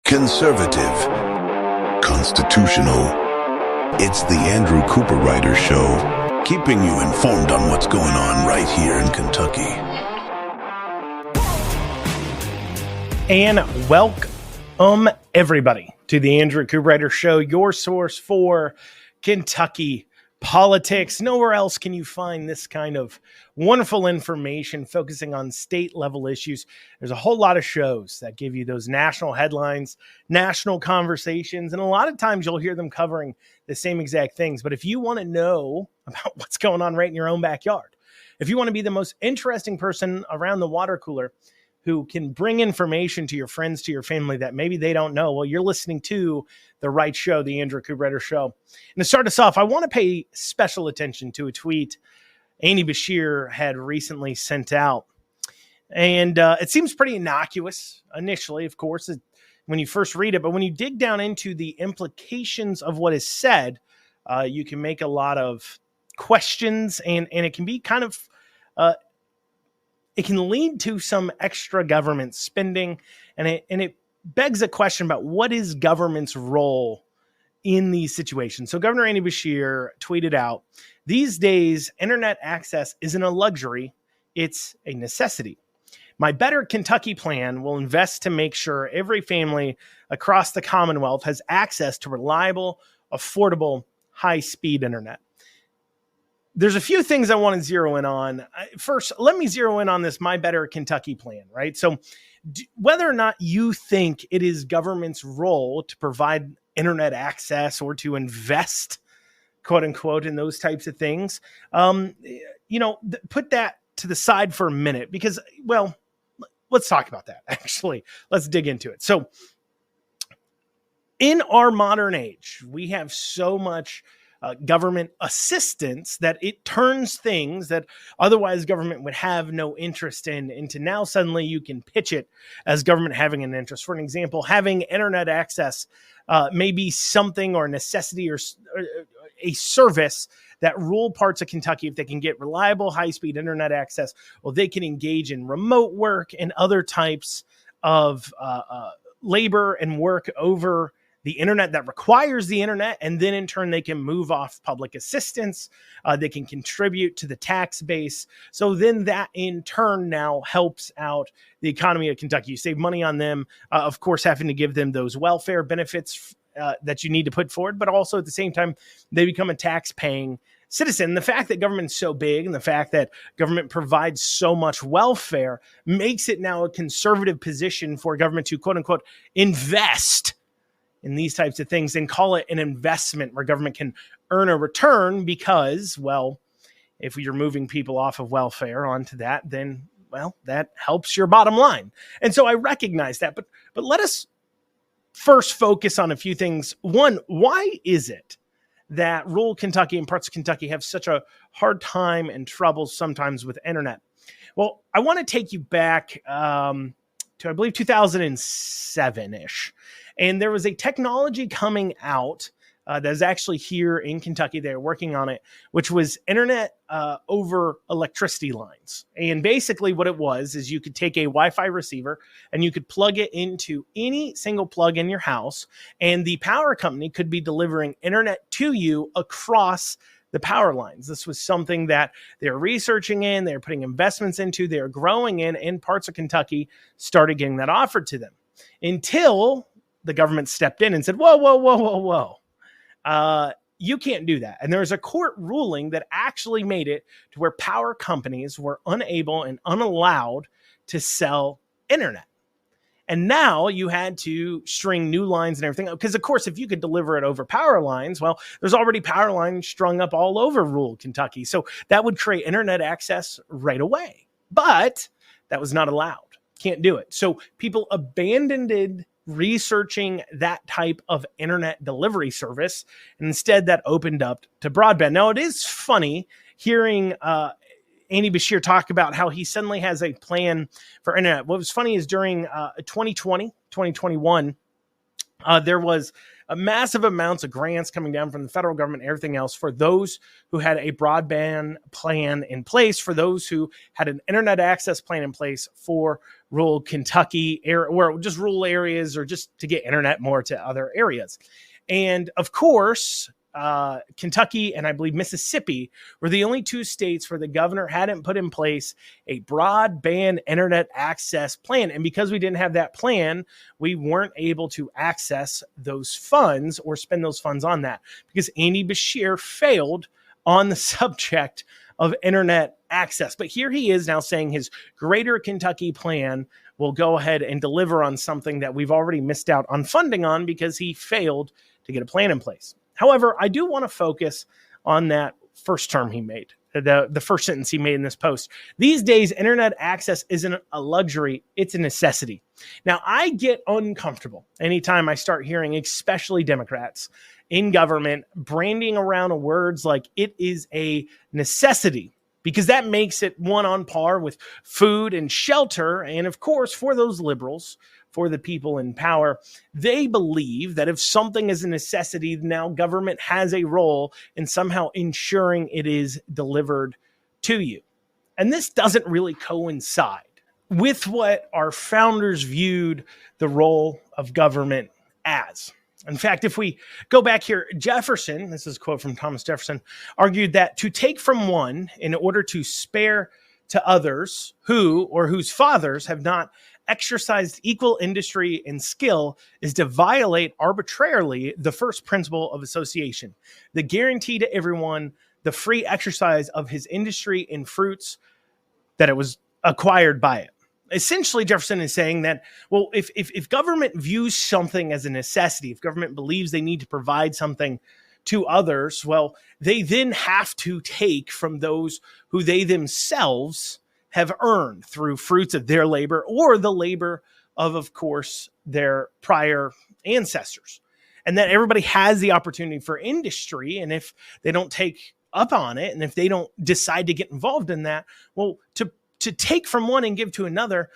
Conservative. Constitutional. It's the Andrew Cooperrider Show, keeping you informed on what's going on right here in Kentucky. And welcome, everybody, to the Andrew Cooperrider Show, your source for Kentucky politics. Nowhere else can you find this kind of wonderful information focusing on state-level issues. There's a whole lot of shows that give you those national headlines, national conversations, and a lot of times you'll hear them covering the same exact things. But if you want to know about what's going on right in your own backyard, if you want to be the most interesting person around the water cooler who can bring information to your friends, to your family that maybe they don't know, well, you're listening to the right show, the Andrew Cooperrider Show. And to start us off, I want to pay special attention to a tweet Andy Beshear had recently sent out. And it seems pretty innocuous initially, of course, when you first read it. But when you dig down into the implications of what is said, you can make a lot of questions, and it can be kind of... it can lead to some extra government spending, and it begs a question about what is government's role in these situations. So Governor Andy Beshear tweeted out, "These days, internet access isn't a luxury, it's a necessity. My Better Kentucky plan will invest to make sure every family across the Commonwealth has access to reliable, affordable, high-speed internet." There's a few things I want to zero in on. First, let me zero in on this My Better Kentucky plan, right? So whether or not you think it is government's role to provide internet access or to invest, quote unquote, in those types of things, put that to the side for a minute because, well, let's talk about that, actually. Let's dig into it. So in our modern age, we have so much government assistance that it turns things that otherwise government would have no interest in into now suddenly you can pitch it as government having an interest. For an example, having internet access may be something or a necessity or a service that rural parts of Kentucky, if they can get reliable high-speed internet access, well, they can engage in remote work and other types of labor and work over the internet that requires the internet, and then in turn they can move off public assistance. They can contribute to the tax base. So then that in turn now helps out the economy of Kentucky. You save money on them, of course, having to give them those welfare benefits that you need to put forward, but also at the same time, they become a tax-paying citizen. The fact that government's so big and the fact that government provides so much welfare makes it now a conservative position for government to, quote unquote, invest in these types of things and call it an investment where government can earn a return because, well, if you're moving people off of welfare onto that, then, well, that helps your bottom line. And so I recognize that, but let us first focus on a few things. One, why is it that rural Kentucky and parts of Kentucky have such a hard time and trouble sometimes with internet? Well, I want to take you back to, I believe, 2007-ish. And there was a technology coming out that is actually here in Kentucky. They're working on it, which was internet over electricity lines. And basically what it was is you could take a Wi-Fi receiver and you could plug it into any single plug in your house, and the power company could be delivering internet to you across the power lines. This was something that they're researching in, they're putting investments into, they're growing in, and parts of Kentucky started getting that offered to them until the government stepped in and said, whoa. You can't do that. And there's a court ruling that actually made it to where power companies were unable and unallowed to sell internet. And now you had to string new lines and everything. Because, of course, if you could deliver it over power lines, well, there's already power lines strung up all over rural Kentucky. So that would create internet access right away. But that was not allowed. Can't do it. So people abandoned researching that type of internet delivery service. And instead, that opened up to broadband. Now, it is funny hearing Andy Beshear talk about how he suddenly has a plan for internet. What was funny is during 2021, there was a massive amounts of grants coming down from the federal government and everything else for those who had a broadband plan in place, for those who had an internet access plan in place for rural Kentucky area, or just rural areas, or just to get internet more to other areas. And of course, Kentucky and I believe Mississippi were the only two states where the governor hadn't put in place a broadband internet access plan. And because we didn't have that plan, we weren't able to access those funds or spend those funds on that, because Andy Beshear failed on the subject of internet access. But here he is now saying his greater Kentucky plan will go ahead and deliver on something that we've already missed out on funding on because he failed to get a plan in place. However, I do want to focus on that first term he made, the first sentence he made in this post. These days, internet access isn't a luxury, it's a necessity. Now, I get uncomfortable anytime I start hearing, especially Democrats in government, branding around words like it is a necessity, because that makes it one on par with food and shelter. And of course, for those liberals, for the people in power, they believe that if something is a necessity, now government has a role in somehow ensuring it is delivered to you. And this doesn't really coincide with what our founders viewed the role of government as. In fact, if we go back here, Jefferson, this is a quote from Thomas Jefferson, argued that to take from one in order to spare to others who or whose fathers have not exercised equal industry and skill is to violate arbitrarily the first principle of association, the guarantee to everyone the free exercise of his industry and fruits that it was acquired by it. Essentially, Jefferson is saying that, well, if government views something as a necessity, if government believes they need to provide something to others, well, they then have to take from those who they themselves have earned through fruits of their labor or the labor of course, their prior ancestors. And that everybody has the opportunity for industry. And if they don't take up on it, and if they don't decide to get involved in that, well, to take from one and give to another,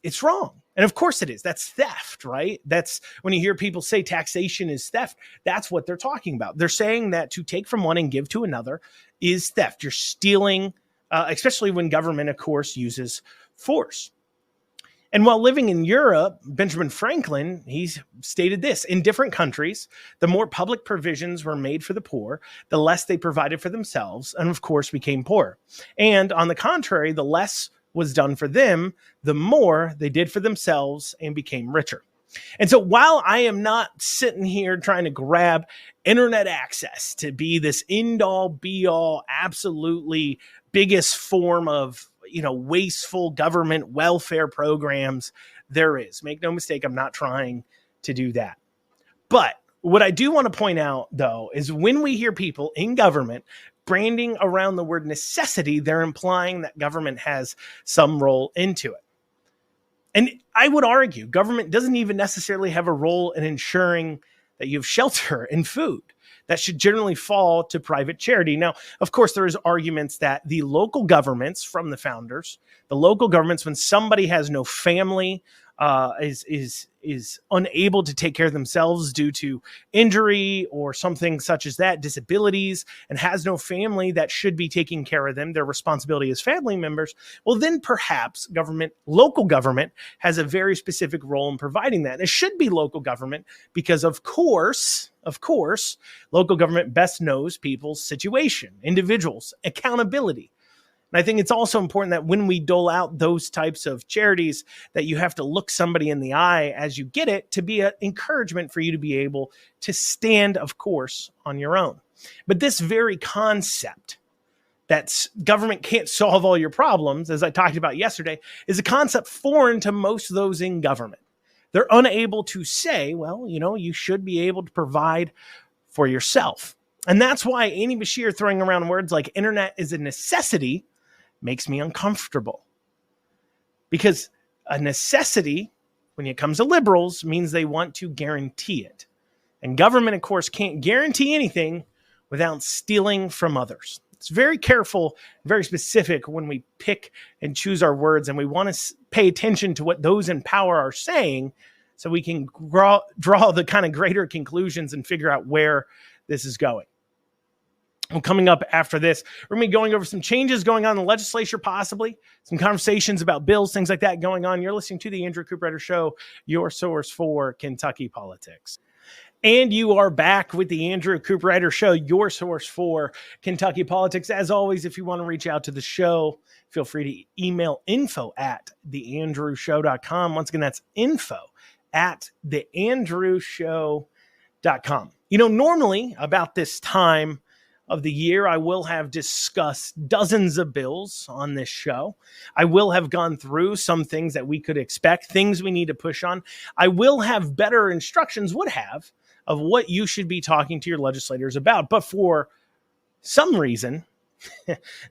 it's wrong. And of course it is. That's theft, right? That's when you hear people say taxation is theft, that's what they're talking about. They're saying that to take from one and give to another is theft. You're stealing, especially when government, of course, uses force. And while living in Europe, Benjamin Franklin, he's stated this: in different countries, the more public provisions were made for the poor, the less they provided for themselves, and of course became poor. And on the contrary, the less was done for them, the more they did for themselves and became richer. And so while I am not sitting here trying to grab internet access to be this end-all, be-all, absolutely biggest form of wasteful government welfare programs there is. Make no mistake, I'm not trying to do that. But what I do want to point out, though, is when we hear people in government branding around the word necessity, they're implying that government has some role into it. And I would argue government doesn't even necessarily have a role in ensuring that you have shelter and food. That should generally fall to private charity. Now, of course, there is arguments that the local governments from the founders, the local governments, when somebody has no family, is unable to take care of themselves due to injury or something such as that, disabilities, and has no family that should be taking care of them, their responsibility as family members, well, then perhaps local government has a very specific role in providing that. And it should be local government because, of course, local government best knows people's situation, individuals, accountability. And I think it's also important that when we dole out those types of charities, that you have to look somebody in the eye as you get it to be an encouragement for you to be able to stand, of course, on your own. But this very concept that government can't solve all your problems, as I talked about yesterday, is a concept foreign to most of those in government. They're unable to say, well, you should be able to provide for yourself. And that's why Andy Beshear throwing around words like internet is a necessity makes me uncomfortable. Because a necessity, when it comes to liberals, means they want to guarantee it. And government, of course, can't guarantee anything without stealing from others. It's very careful, very specific when we pick and choose our words, and we want to pay attention to what those in power are saying so we can draw the kind of greater conclusions and figure out where this is going. Well, coming up after this, we're going to be going over some changes going on in the legislature, possibly some conversations about bills, things like that going on. You're listening to the Andrew Cooperrider Show, your source for Kentucky politics. And you are back with the Andrew Cooperrider Show, your source for Kentucky politics. As always, if you want to reach out to the show, feel free to email info@theandrewshow.com. Once again, that's info@theandrewshow.com. Normally about this time of the year, I will have discussed dozens of bills on this show. I will have gone through some things that we could expect, things we need to push on. I will have better instructions, would have, of what you should be talking to your legislators about. But for some reason,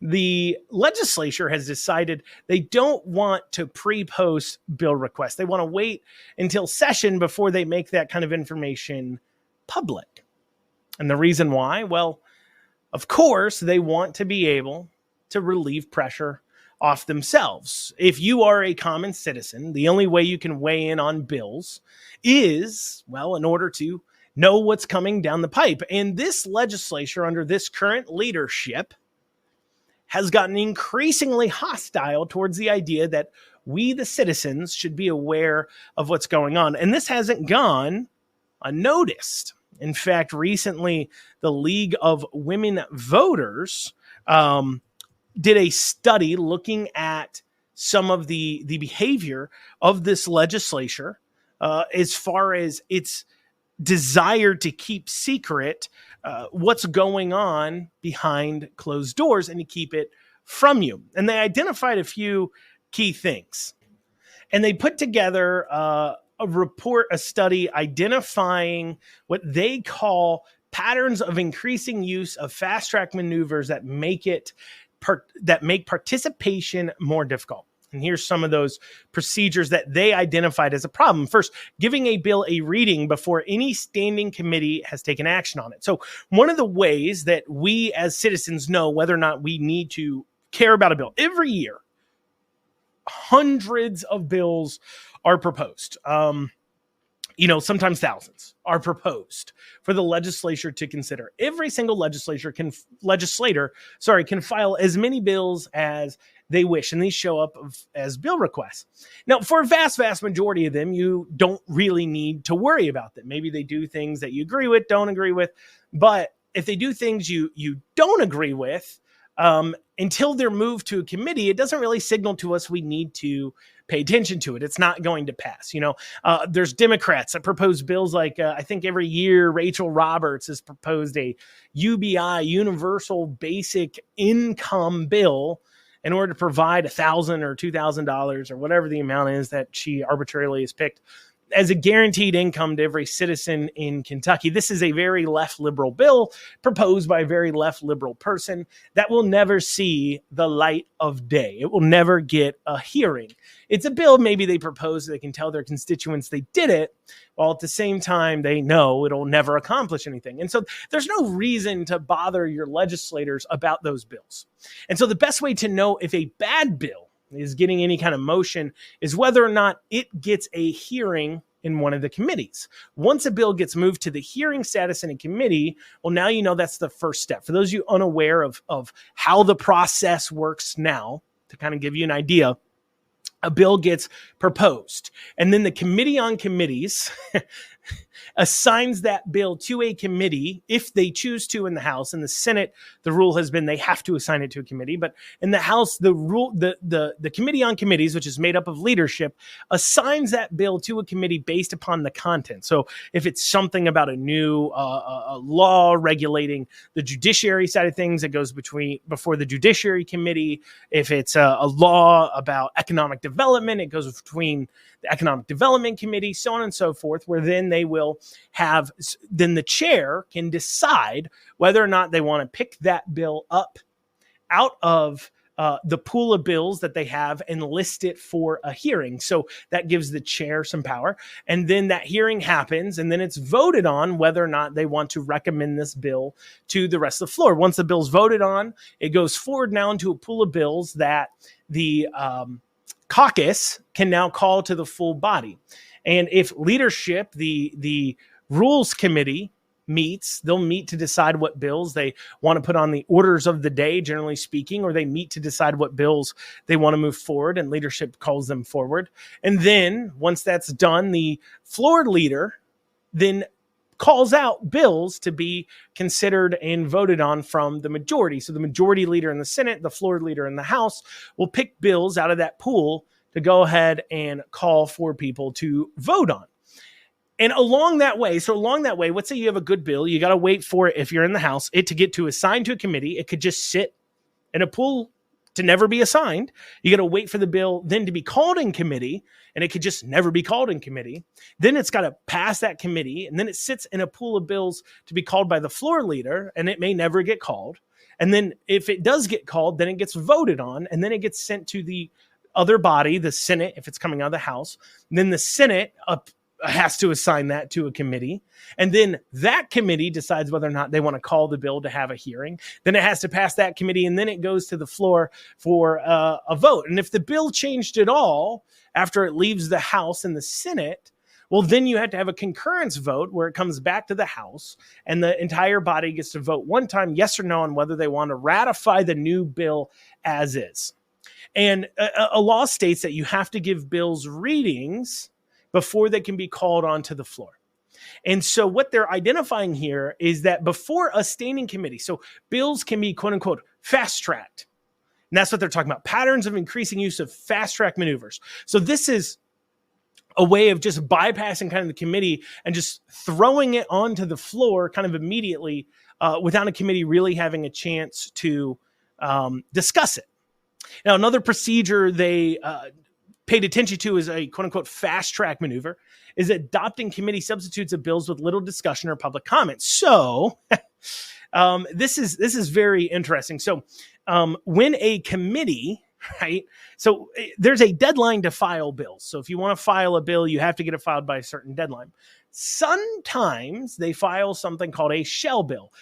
the legislature has decided they don't want to pre-post bill requests. They want to wait until session before they make that kind of information public. And the reason why? Well, of course, they want to be able to relieve pressure off themselves. If you are a common citizen, the only way you can weigh in on bills is, well, in order to know what's coming down the pipe. And this legislature, under this current leadership, has gotten increasingly hostile towards the idea that we, the citizens, should be aware of what's going on. And this hasn't gone unnoticed. In fact, recently, the League of Women Voters did a study looking at some of the behavior of this legislature as far as its desire to keep secret what's going on behind closed doors and to keep it from you. And they identified a few key things. And they put together a study identifying what they call patterns of increasing use of fast-track maneuvers that make participation more difficult. And here's some of those procedures that they identified as a problem. First, giving a bill a reading before any standing committee has taken action on it. So one of the ways that we as citizens know whether or not we need to care about a bill, every year, hundreds of bills are proposed. Sometimes thousands are proposed for the legislature to consider. Every single legislator can file as many bills as they wish, and these show up as bill requests. Now, for a vast, vast majority of them, you don't really need to worry about them. Maybe they do things that you agree with, don't agree with, but if they do things you don't agree with, until they're moved to a committee, it doesn't really signal to us we need to pay attention to it. It's not going to pass. There's Democrats that propose bills like, I think every year, Rachel Roberts has proposed a UBI, Universal Basic Income bill, in order to provide $1,000 or $2,000 or whatever the amount is that she arbitrarily has picked as a guaranteed income to every citizen in Kentucky. This is a very left liberal bill proposed by a very left liberal person that will never see the light of day. It will never get a hearing. It's a bill maybe they propose so they can tell their constituents they did it, while at the same time they know it'll never accomplish anything. And so there's no reason to bother your legislators about those bills. And so the best way to know if a bad bill is getting any kind of motion is whether or not it gets a hearing in one of the committees. Once a bill gets moved to the hearing status in a committee, well, now you know that's the first step. For those of you unaware of how the process works now, to kind of give you an idea, a bill gets proposed, and then the Committee on Committees assigns that bill to a committee if they choose to in the House. In the Senate, the rule has been they have to assign it to a committee. But in the House, the Committee on Committees, which is made up of leadership, assigns that bill to a committee based upon the content. So if it's something about a new a law regulating the judiciary side of things, it goes before the Judiciary Committee. If it's a law about economic development, it goes between the Economic Development Committee, so on and so forth, where then then the chair can decide whether or not they want to pick that bill up out of the pool of bills that they have and list it for a hearing. So that gives the chair some power. And then that hearing happens, and then it's voted on whether or not they want to recommend this bill to the rest of the floor. Once the bill's voted on, it goes forward now into a pool of bills that the caucus can now call to the full body. And if leadership, the rules committee, meets. They'll meet to decide what bills they want to put on the orders of the day, generally speaking, or they meet to decide what bills they want to move forward, and leadership calls them forward. And then once that's done, the floor leader then calls out bills to be considered and voted on from the majority. So the majority leader in the Senate, the floor leader in the House will pick bills out of that pool to go ahead and call for people to vote on. And along that way, let's say you have a good bill, you got to wait for it, if you're in the House, it to get to assigned to a committee. It could just sit in a pool to never be assigned. You got to wait for the bill then to be called in committee, and it could just never be called in committee. Then it's got to pass that committee, and then it sits in a pool of bills to be called by the floor leader, and it may never get called. And then if it does get called, then it gets voted on, and then it gets sent to the other body, the Senate, if it's coming out of the House. And then the Senate has to assign that to a committee. And then that committee decides whether or not they want to call the bill to have a hearing. Then it has to pass that committee, and then it goes to the floor for a vote. And if the bill changed at all after it leaves the House and the Senate, well, then you have to have a concurrence vote where it comes back to the House, and the entire body gets to vote one time, yes or no, on whether they want to ratify the new bill as is. And a law states that you have to give bills readings before they can be called onto the floor. And so what they're identifying here is that before a standing committee, so bills can be quote unquote fast-tracked. And that's what they're talking about, patterns of increasing use of fast-track maneuvers. So this is a way of just bypassing kind of the committee and just throwing it onto the floor kind of immediately without a committee really having a chance to discuss it. Now, another procedure they paid attention to is a quote-unquote fast-track maneuver, is adopting committee substitutes of bills with little discussion or public comment. So this is very interesting. So when a committee, right, so there's a deadline to file bills. So if you want to file a bill, you have to get it filed by a certain deadline. Sometimes they file something called a shell bill.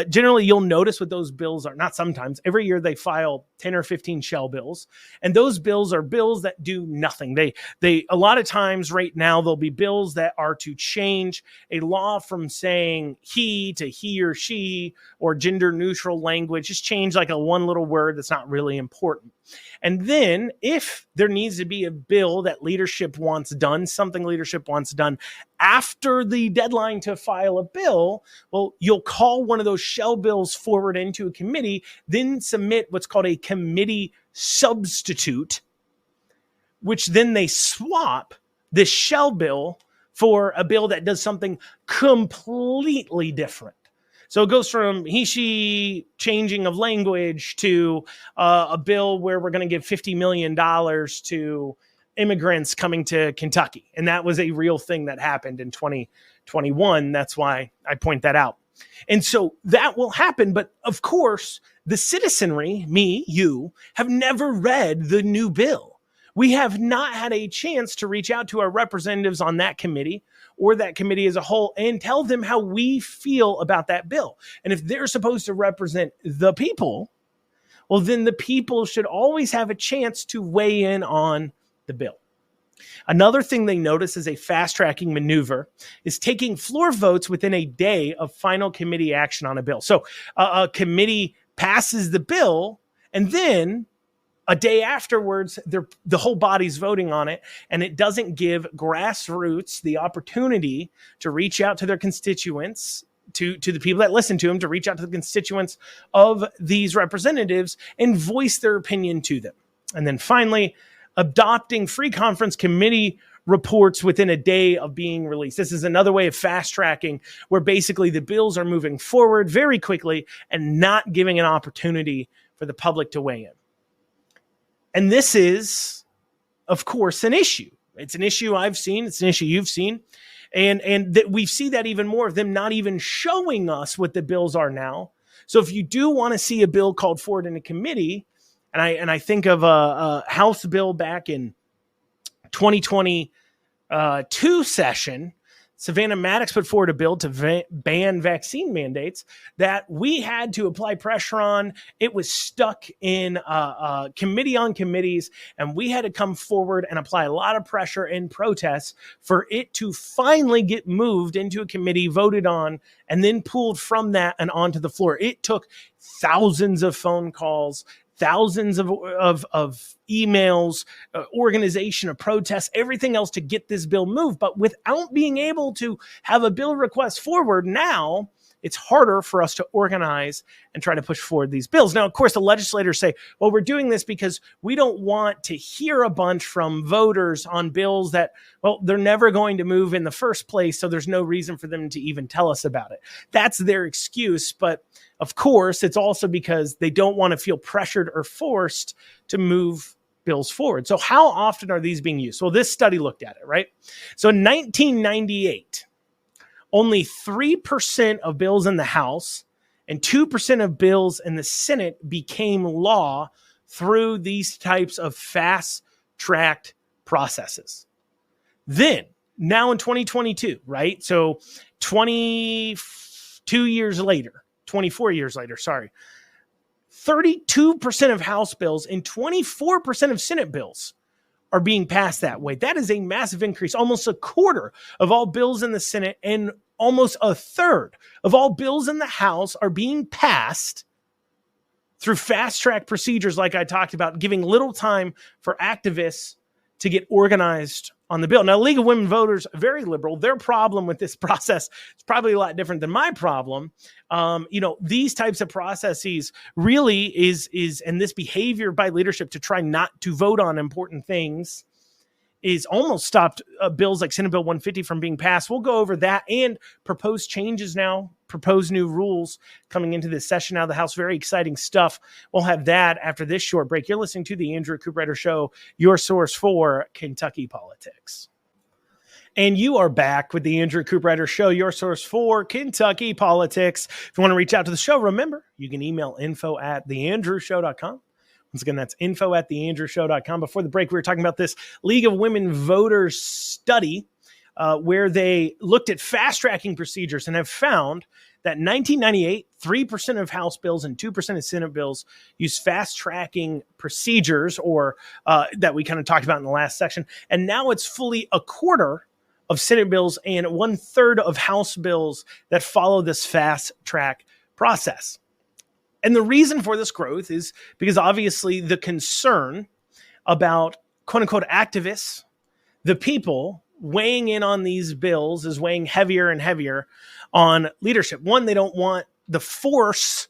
Generally, you'll notice what those bills are. Not sometimes. Every year they file 10 or 15 shell bills. And those bills are bills that do nothing. They a lot of times right now, there'll be bills that are to change a law from saying he to he or she, or gender neutral language, just change like a one little word that's not really important. And then if there needs to be a bill that leadership wants done, something leadership wants done after the deadline to file a bill, well, you'll call one of those shell bills forward into a committee, then submit what's called a committee substitute, which then they swap this shell bill for a bill that does something completely different. So it goes from he, she changing of language to a bill where we're going to give $50 million to immigrants coming to Kentucky. And that was a real thing that happened in 2021. That's why I point that out. And so that will happen. But of course, the citizenry, me, you, have never read the new bill. We have not had a chance to reach out to our representatives on that committee or that committee as a whole and tell them how we feel about that bill. And if they're supposed to represent the people, well, then the people should always have a chance to weigh in on the bill. Another thing they notice as a fast-tracking maneuver is taking floor votes within a day of final committee action on a bill. So a committee passes the bill, and then a day afterwards, the whole body's voting on it, and it doesn't give grassroots the opportunity to reach out to their constituents, to the people that listen to them, to reach out to the constituents of these representatives and voice their opinion to them. And then finally, adopting free conference committee reports within a day of being released. This is another way of fast tracking where basically the bills are moving forward very quickly and not giving an opportunity for the public to weigh in. And this is, of course, an issue. It's an issue I've seen. It's an issue you've seen. And that we see that even more of them not even showing us what the bills are now. So if you do want to see a bill called forward in a committee, and I think of a House bill back in 2022 session Savannah Maddox put forward a bill to ban vaccine mandates that we had to apply pressure on. It was stuck in committee on committees, and we had to come forward and apply a lot of pressure and protests for it to finally get moved into a committee, voted on, and then pulled from that and onto the floor. It took thousands of phone calls, thousands of emails, organization of protests, everything else to get this bill moved. But without being able to have a bill request forward, now it's harder for us to organize and try to push forward these bills. Now, of course, the legislators say, well, we're doing this because we don't want to hear a bunch from voters on bills that, well, they're never going to move in the first place, so there's no reason for them to even tell us about it. That's their excuse. But of course, it's also because they don't want to feel pressured or forced to move bills forward. So how often are these being used? Well, this study looked at it, right? So in 1998, only 3% of bills in the House and 2% of bills in the Senate became law through these types of fast-tracked processes. Then, now in 2022, right? So 24 years later, 32% of House bills and 24% of Senate bills are being passed that way. That is a massive increase. Almost a quarter of all bills in the Senate and almost a third of all bills in the House are being passed through fast-track procedures like I talked about, giving little time for activists to get organized on the bill. Now, League of Women Voters, very liberal. Their problem with this process is probably a lot different than my problem. These types of processes really is, and this behavior by leadership to try not to vote on important things is almost stopped bills like Senate Bill 150 from being passed. We'll go over that and proposed changes now, proposed new rules coming into this session out of the House. Very exciting stuff. We'll have that after this short break. You're listening to the Andrew Cooperrider Show, your source for Kentucky politics. And you are back with the Andrew Cooperrider Show, your source for Kentucky politics. If you want to reach out to the show, remember, you can email info@theandrewshow.com. Once again, that's info@theandrewshow.com. Before the break, we were talking about this League of Women Voters study where they looked at fast-tracking procedures and have found that in 1998, 3% of House bills and 2% of Senate bills used fast-tracking procedures or that we kind of talked about in the last section. And now it's fully a quarter of Senate bills and 1/3 of House bills that follow this fast-track process. And the reason for this growth is because obviously the concern about quote unquote activists, the people weighing in on these bills is weighing heavier and heavier on leadership. One, they don't want the force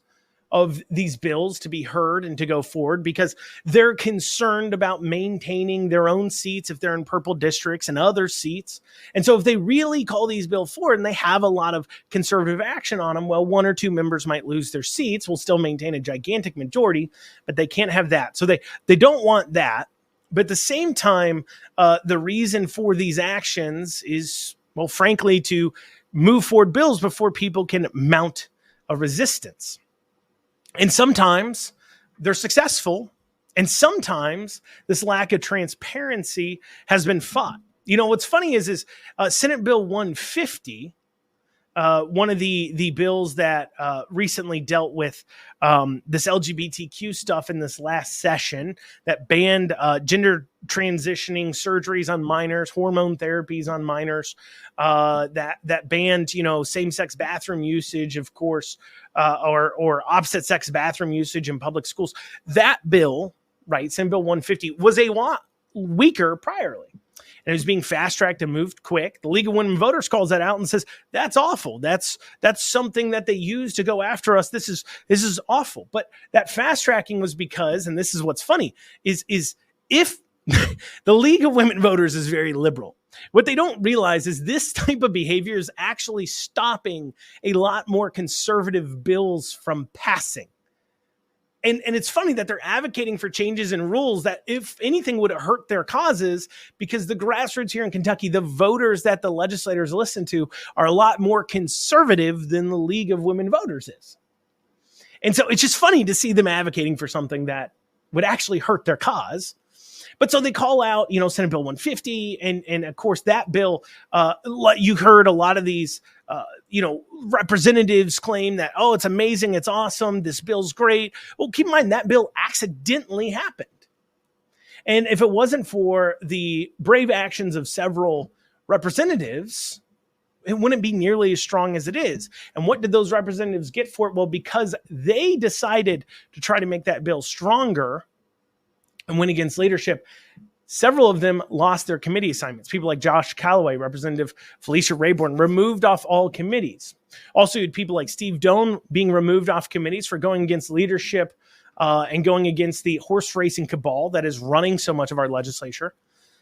of these bills to be heard and to go forward because they're concerned about maintaining their own seats if they're in purple districts and other seats. And so if they really call these bills forward and they have a lot of conservative action on them, well, 1 or 2 members might lose their seats. We'll still maintain a gigantic majority, but they can't have that. So they don't want that. But at the same time, the reason for these actions is, well, frankly, to move forward bills before people can mount a resistance. And sometimes they're successful, and sometimes this lack of transparency has been fought. You know, what's funny is Senate Bill 150, one of the bills that recently dealt with this LGBTQ stuff in this last session that banned gender transitioning surgeries on minors, hormone therapies on minors, that banned, same-sex bathroom usage, of course, or opposite-sex bathroom usage in public schools. That bill, right, Senate Bill 150, was a lot weaker priorly. And it was being fast-tracked and moved quick. The League of Women Voters calls that out and says, that's awful. That's something that they use to go after us. This is awful. But that fast-tracking was because, and this is what's funny, is if the League of Women Voters is very liberal, what they don't realize is this type of behavior is actually stopping a lot more conservative bills from passing. And it's funny that they're advocating for changes in rules that, if anything, would hurt their causes, because the grassroots here in Kentucky, the voters that the legislators listen to, are a lot more conservative than the League of Women Voters is. And so it's just funny to see them advocating for something that would actually hurt their cause. But so they call out, Senate Bill 150, and of course that bill, you heard a lot of these, representatives claim that, oh, it's amazing, it's awesome, this bill's great. Well, keep in mind that bill accidentally happened. And if it wasn't for the brave actions of several representatives, it wouldn't be nearly as strong as it is. And what did those representatives get for it? Well, because they decided to try to make that bill stronger and went against leadership, several of them lost their committee assignments. People like Josh Calloway, Representative Felicia Rayburn, removed off all committees. Also, you had people like Steve Doan being removed off committees for going against leadership and going against the horse racing cabal that is running so much of our legislature.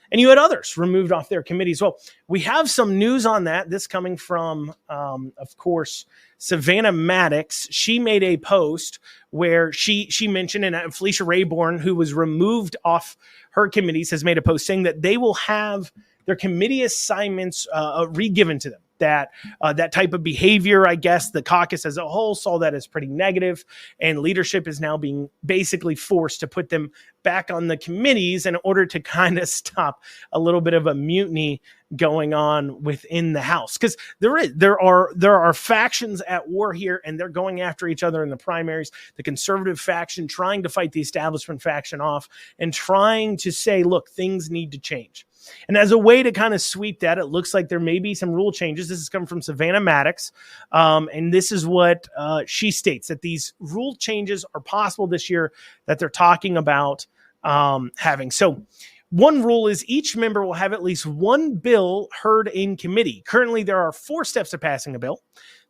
And you had others removed off their committees. Well, we have some news on that. This coming from, of course, Savannah Maddox. She made a post where she mentioned, and Felicia Rayburn, who was removed off her committees, has made a post saying that they will have their committee assignments re-given to them. That type of behavior, I guess, the caucus as a whole saw that as pretty negative, and leadership is now being basically forced to put them back on the committees in order to kind of stop a little bit of a mutiny going on within the House. Because there are factions at war here, and they're going after each other in the primaries. The conservative faction trying to fight the establishment faction off and trying to say, look, things need to change. And as a way to kind of sweep that, it looks like there may be some rule changes. This is coming from Savannah Maddox. And this is what she states, that these rule changes are possible this year that they're talking about having. So one rule is each member will have at least one bill heard in committee. Currently, there are 4 steps to passing a bill.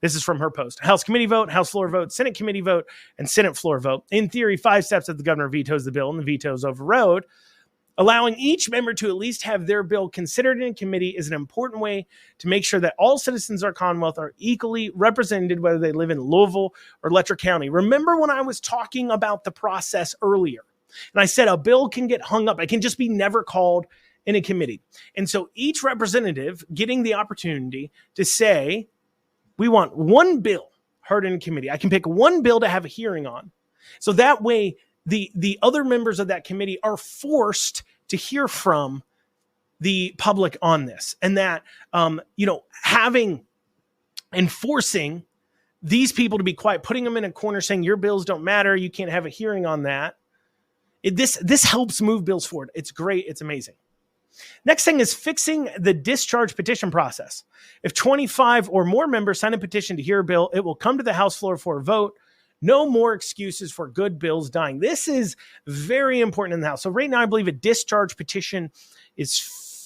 This is from her post. House committee vote, House floor vote, Senate committee vote, and Senate floor vote. In theory, 5 steps if the governor vetoes the bill and the veto is overrode. Allowing each member to at least have their bill considered in committee is an important way to make sure that all citizens of our Commonwealth are equally represented, whether they live in Louisville or Letcher County. Remember when I was talking about the process earlier, and I said a bill can get hung up. It can just be never called in a committee. And so each representative getting the opportunity to say, we want one bill heard in committee. I can pick one bill to have a hearing on. So that way, the other members of that committee are forced to hear from the public on this, and that, enforcing these people to be quiet, putting them in a corner saying your bills don't matter, you can't have a hearing on that. This helps move bills forward. It's great. It's amazing. Next thing is fixing the discharge petition process. If 25 or more members sign a petition to hear a bill, it will come to the House floor for a vote. No more excuses for good bills dying. This is very important in the House. So right now, I believe a discharge petition is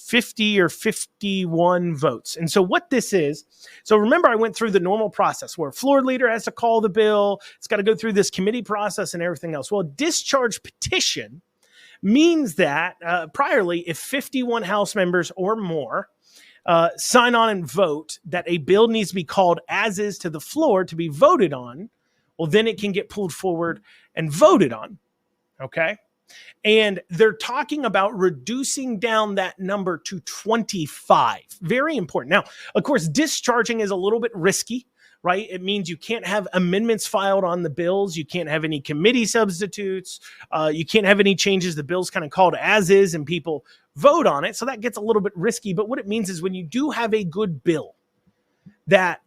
50 or 51 votes. And so what this is, so remember I went through the normal process where floor leader has to call the bill. It's got to go through this committee process and everything else. Well, discharge petition means that priorly, if 51 House members or more sign on and vote that a bill needs to be called as is to the floor to be voted on, well, then it can get pulled forward and voted on, okay? And they're talking about reducing down that number to 25. Very important. Now, of course, discharging is a little bit risky, right? It means you can't have amendments filed on the bills. You can't have any committee substitutes. You can't have any changes. The bill's kind of called as is and people vote on it. So that gets a little bit risky. But what it means is when you do have a good bill that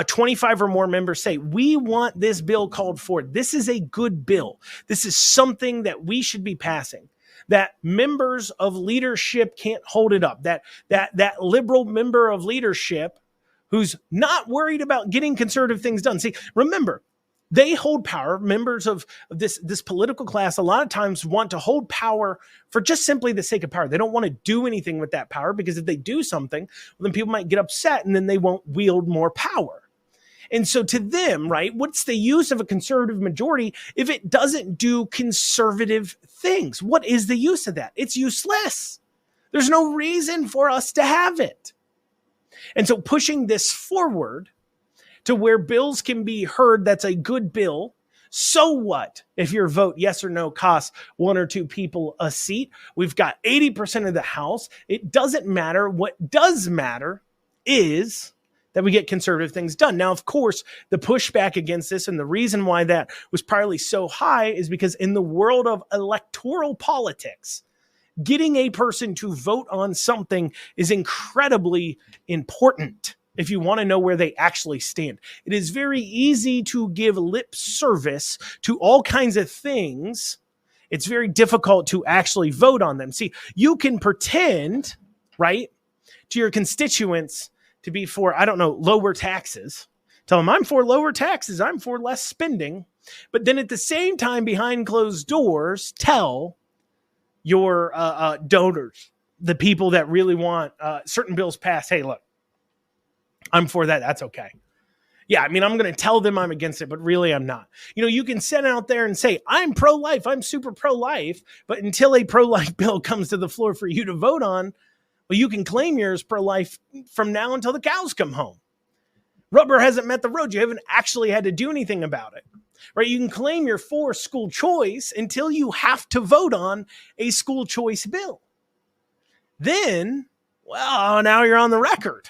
25 or more members say, we want this bill called forward. This is a good bill. This is something that we should be passing. That members of leadership can't hold it up. That liberal member of leadership who's not worried about getting conservative things done. See, remember, they hold power. Members of this political class a lot of times want to hold power for just simply the sake of power. They don't want to do anything with that power because if they do something, well, then people might get upset and then they won't wield more power. And so to them, right, what's the use of a conservative majority if it doesn't do conservative things? What is the use of that? It's useless. There's no reason for us to have it. And so pushing this forward to where bills can be heard, that's a good bill. So what if your vote, yes or no, costs 1 or 2 people a seat? We've got 80% of the House. It doesn't matter. What does matter is that we get conservative things done. Now, of course, the pushback against this and the reason why that was probably so high is because in the world of electoral politics, Getting a person to vote on something is incredibly important if you want to know where they actually stand. It is very easy to give lip service to all kinds of things. It's very difficult to actually vote on them. See, you can pretend, right, to your constituents to be for, I don't know, lower taxes. Tell them, I'm for lower taxes. I'm for less spending. But then at the same time, behind closed doors, tell your donors, the people that really want certain bills passed, hey, look, I'm for that. That's okay. Yeah, I mean, I'm going to tell them I'm against it, but really I'm not. You can send out there and say, I'm pro-life, I'm super pro-life, but until a pro-life bill comes to the floor for you to vote on, well, you can claim yours pro-life from now until the cows come home. Rubber hasn't met the road. You haven't actually had to do anything about it, right? You can claim you're for school choice until you have to vote on a school choice bill. Then, well, now you're on the record.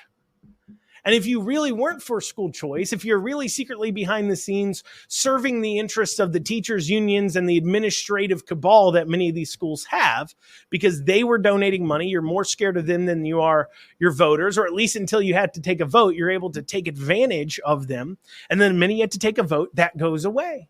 And if you really weren't for school choice, if you're really secretly behind the scenes serving the interests of the teachers' unions and the administrative cabal that many of these schools have, because they were donating money, you're more scared of them than you are your voters, or at least until you had to take a vote, you're able to take advantage of them. And then the minute you have to take a vote, that goes away.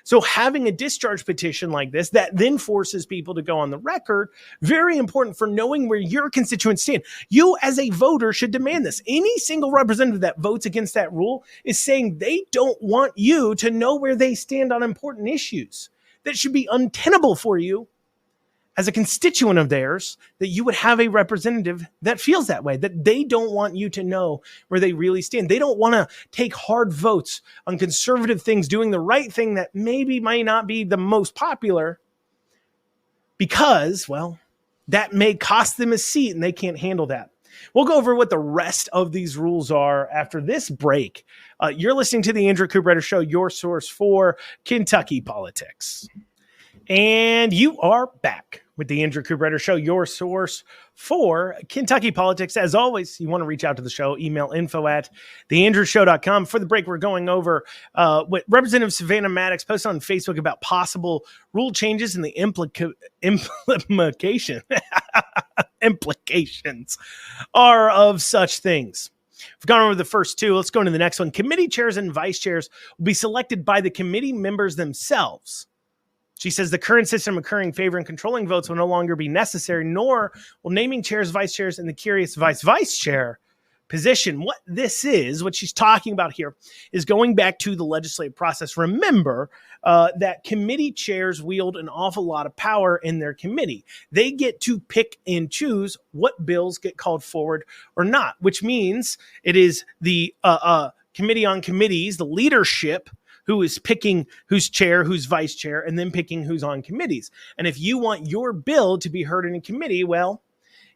So having a discharge petition like this that then forces people to go on the record, very important for knowing where your constituents stand. You as a voter should demand this. Any single representative that votes against that rule is saying they don't want you to know where they stand on important issues. That should be untenable for you as a constituent of theirs, that you would have a representative that feels that way, that they don't want you to know where they really stand. They don't want to take hard votes on conservative things, doing the right thing that maybe might not be the most popular because, well, that may cost them a seat and they can't handle that. We'll go over what the rest of these rules are after this break. You're listening to the Andrew Cooperrider Show, your source for Kentucky politics. And you are back with the Andrew Cooperrider Show, your source for Kentucky politics. As always, you want to reach out to the show, email info@theandrewshow.com. For the break, we're going over what Representative Savannah Maddox posted on Facebook about possible rule changes and the implications are of such things. We've gone over the first two. Let's go into the next one. Committee chairs and vice chairs will be selected by the committee members themselves. She says the current system of currying favor and controlling votes will no longer be necessary, nor will naming chairs, vice chairs, and the curious vice chair position. What this is, what she's talking about here, is going back to the legislative process. Remember that committee chairs wield an awful lot of power in their committee. They get to pick and choose what bills get called forward or not, which means it is the committee on committees, the leadership, who is picking who's chair, who's vice chair, and then picking who's on committees. And if you want your bill to be heard in a committee, well,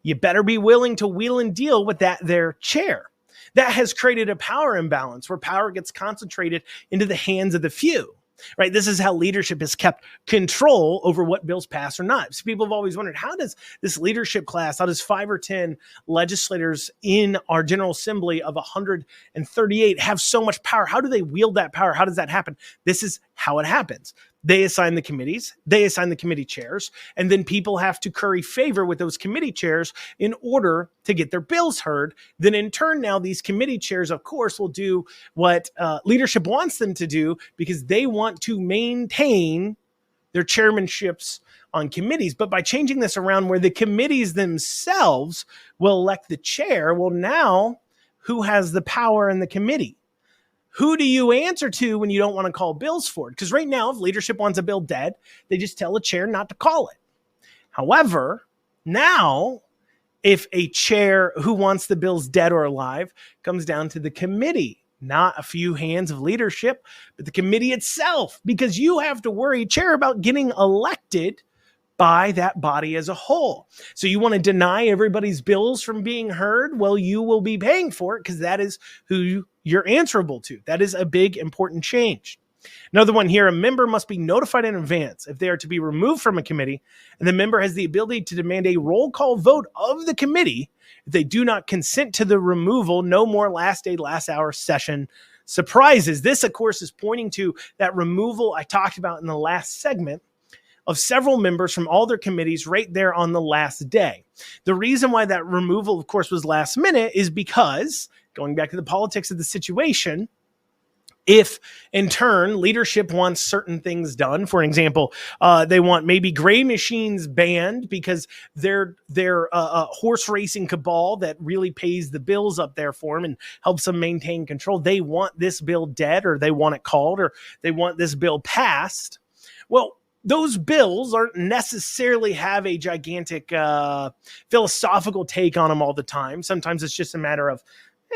you better be willing to wheel and deal with that their chair. That has created a power imbalance where power gets concentrated into the hands of the few. Right? This is how leadership has kept control over what bills pass or not. So people have always wondered, how does this leadership class, how does 5 or 10 legislators in our General Assembly of 138 have so much power? How do they wield that power? How does that happen? This is how it happens. They assign the committees, they assign the committee chairs, and then people have to curry favor with those committee chairs in order to get their bills heard. Then in turn, now these committee chairs, of course, will do what leadership wants them to do because they want to maintain their chairmanships on committees. But by changing this around where the committees themselves will elect the chair, well, now who has the power in the committee? Who do you answer to when you don't want to call bills forward? Because right now, if leadership wants a bill dead, they just tell a chair not to call it. However, now, if a chair who wants the bills dead or alive comes down to the committee, not a few hands of leadership, but the committee itself, because you have to worry, chair, about getting elected by that body as a whole. So you want to deny everybody's bills from being heard? Well, you will be paying for it because that is who you're answerable to. That is a big, important change. Another one here, a member must be notified in advance if they are to be removed from a committee, and the member has the ability to demand a roll call vote of the committee if they do not consent to the removal. No more last day, last hour session surprises. This, of course, is pointing to that removal I talked about in the last segment, of several members from all their committees right there on the last day. The reason why that removal, of course, was last minute is because, going back to the politics of the situation, if in turn leadership wants certain things done, for example, they want maybe gray machines banned because they're a horse racing cabal that really pays the bills up there for them and helps them maintain control. They want this bill dead, or they want it called, or they want this bill passed. Well, those bills aren't necessarily have a gigantic philosophical take on them all the time. Sometimes it's just a matter of,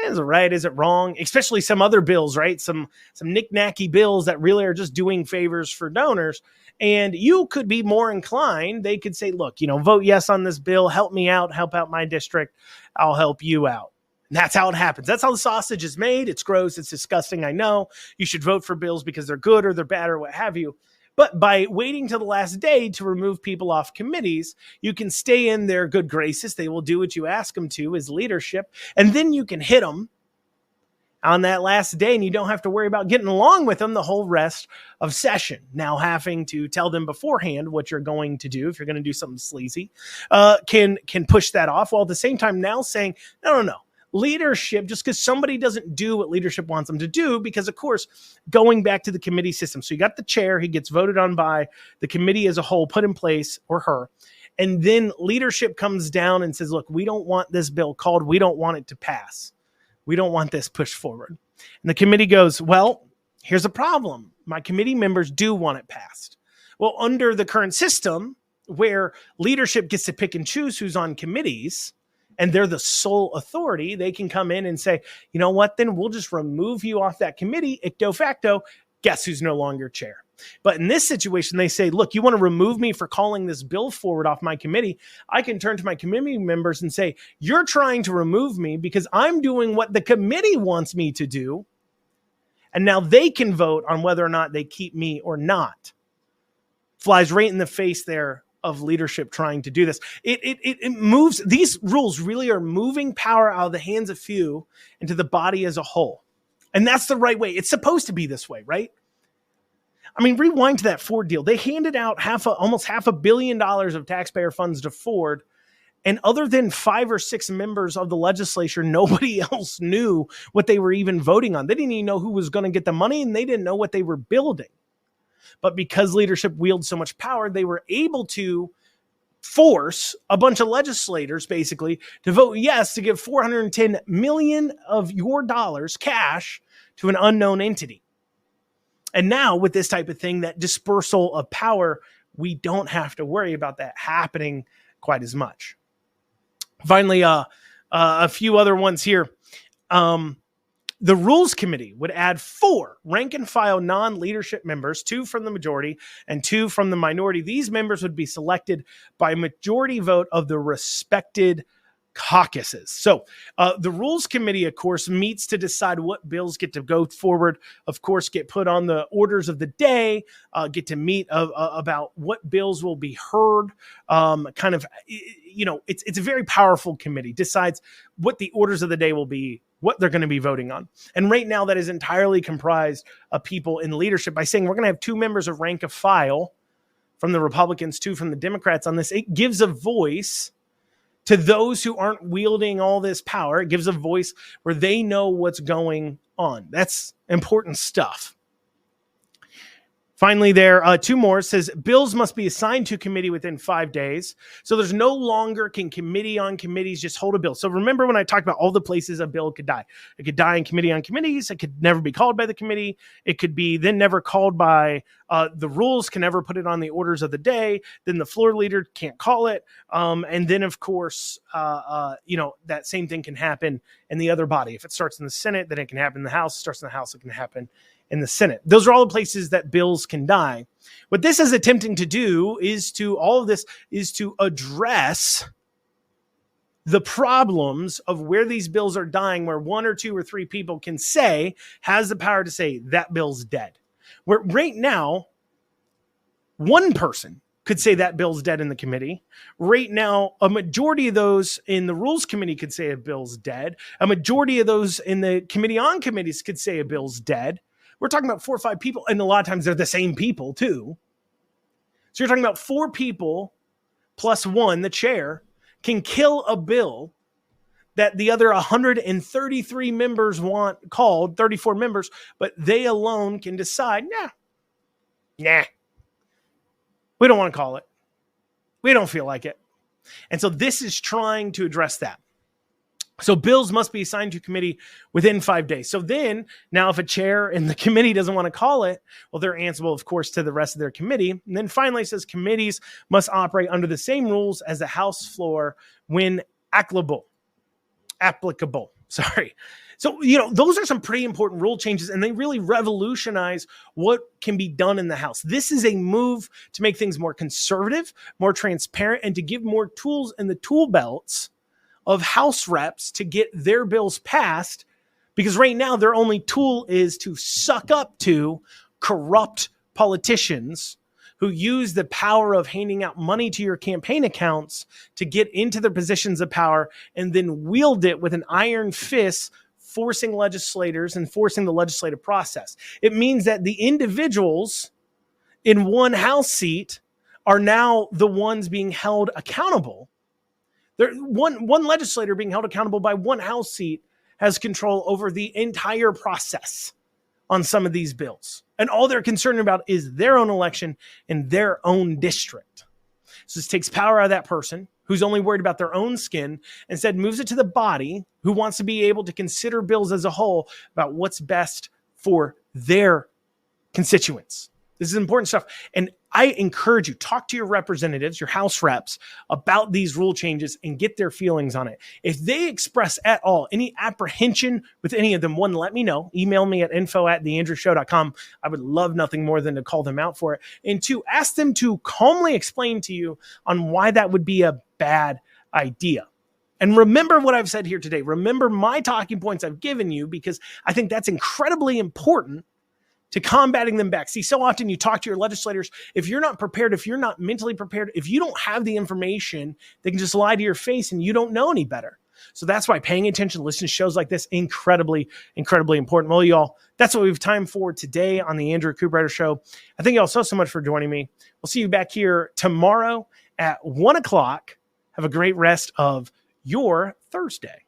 is it right? Is it wrong? Especially some other bills, right? Some knick-knacky bills that really are just doing favors for donors. And you could be more inclined. They could say, look, vote yes on this bill. Help me out. Help out my district. I'll help you out. And that's how it happens. That's how the sausage is made. It's gross. It's disgusting. I know. You should vote for bills because they're good or they're bad or what have you. But by waiting till the last day to remove people off committees, you can stay in their good graces. They will do what you ask them to as leadership. And then you can hit them on that last day, and you don't have to worry about getting along with them the whole rest of session. Now having to tell them beforehand what you're going to do, if you're going to do something sleazy, can push that off, while at the same time now saying, no. Leadership, just because somebody doesn't do what leadership wants them to do, because of course, going back to the committee system. So you got the chair, he gets voted on by the committee as a whole, put in place, or her. And then leadership comes down and says, look, we don't want this bill called. We don't want it to pass. We don't want this pushed forward. And the committee goes, well, here's a problem. My committee members do want it passed. Well, under the current system where leadership gets to pick and choose who's on committees, and they're the sole authority, they can come in and say, you know what, then we'll just remove you off that committee. Icto facto, guess who's no longer chair? But in this situation, they say, look, you want to remove me for calling this bill forward off my committee? I can turn to my committee members and say, you're trying to remove me because I'm doing what the committee wants me to do. And now they can vote on whether or not they keep me or not. Flies right in the face there of leadership trying to do this. It moves. These rules really are moving power out of the hands of few into the body as a whole. And that's the right way. It's supposed to be this way, right? I mean, rewind to that Ford deal. They handed out almost $500 million of taxpayer funds to Ford. And other than 5 or 6 members of the legislature, nobody else knew what they were even voting on. They didn't even know who was going to get the money, and they didn't know what they were building. But because leadership wields so much power, they were able to force a bunch of legislators basically to vote yes to give $410 million of your dollars cash to an unknown entity. And now with this type of thing, that dispersal of power, we don't have to worry about that happening quite as much. Finally, a few other ones here. The Rules Committee would add 4 rank-and-file non-leadership members, 2 from the majority and 2 from the minority. These members would be selected by majority vote of the respected caucuses. So the Rules Committee, of course, meets to decide what bills get to go forward, of course, get put on the orders of the day, get to meet about what bills will be heard. It's a very powerful committee, decides what the orders of the day will be, what they're going to be voting on. And right now that is entirely comprised of people in leadership. By saying we're going to have 2 members of rank of file from the Republicans, 2 from the Democrats on this, it gives a voice to those who aren't wielding all this power. It gives a voice where they know what's going on. That's important stuff. Finally, there, 2 more. It says bills must be assigned to committee within 5 days. So there's no longer can committee on committees just hold a bill. So remember when I talked about all the places a bill could die. It could die in committee on committees. It could never be called by the committee. It could be then never called by the rules, can never put it on the orders of the day. Then the floor leader can't call it. And then, of course, that same thing can happen in the other body. If it starts in the Senate, then it can happen in the House. It starts in the House, it can happen in the Senate. Those are all the places that bills can die. What this is attempting to do is to address the problems of where these bills are dying, where 1 or 2 or 3 people has the power to say that bill's dead. Where right now, 1 person could say that bill's dead in the committee. Right now, a majority of those in the Rules Committee could say a bill's dead. A majority of those in the Committee on Committees could say a bill's dead. We're talking about 4 or 5 people, and a lot of times they're the same people too. So you're talking about 4 people plus 1, the chair, can kill a bill that the other 133 members want called, 34 members, but they alone can decide, nah, we don't want to call it. We don't feel like it. And so this is trying to address that. So bills must be assigned to committee within 5 days. So then, now if a chair in the committee doesn't want to call it, well, they're answerable, of course, to the rest of their committee. And then finally, it says committees must operate under the same rules as the House floor when applicable. Sorry. So, those are some pretty important rule changes, and they really revolutionize what can be done in the House. This is a move to make things more conservative, more transparent, and to give more tools in the tool belts of House reps to get their bills passed, because right now their only tool is to suck up to corrupt politicians who use the power of handing out money to your campaign accounts to get into their positions of power and then wield it with an iron fist, forcing legislators and forcing the legislative process. It means that the individuals in one House seat are now the ones being held accountable. One legislator being held accountable by one House seat has control over the entire process on some of these bills. And all they're concerned about is their own election in their own district. So this takes power out of that person who's only worried about their own skin, instead moves it to the body who wants to be able to consider bills as a whole about what's best for their constituents. This is important stuff. And I encourage you, talk to your representatives, your House reps, about these rule changes and get their feelings on it. If they express at all any apprehension with any of them, one, let me know. Email me at info@theandrewshow.com. I would love nothing more than to call them out for it. And 2, ask them to calmly explain to you on why that would be a bad idea. And remember what I've said here today. Remember my talking points I've given you, because I think that's incredibly important to combating them back. See, so often you talk to your legislators, if you're not prepared, if you're not mentally prepared, if you don't have the information, they can just lie to your face and you don't know any better. So that's why paying attention, listening to shows like this, incredibly, incredibly important. Well, y'all, that's what we have time for today on the Andrew Cooperrider Show. I thank y'all so much for joining me. We'll see you back here tomorrow at 1 o'clock. Have a great rest of your Thursday.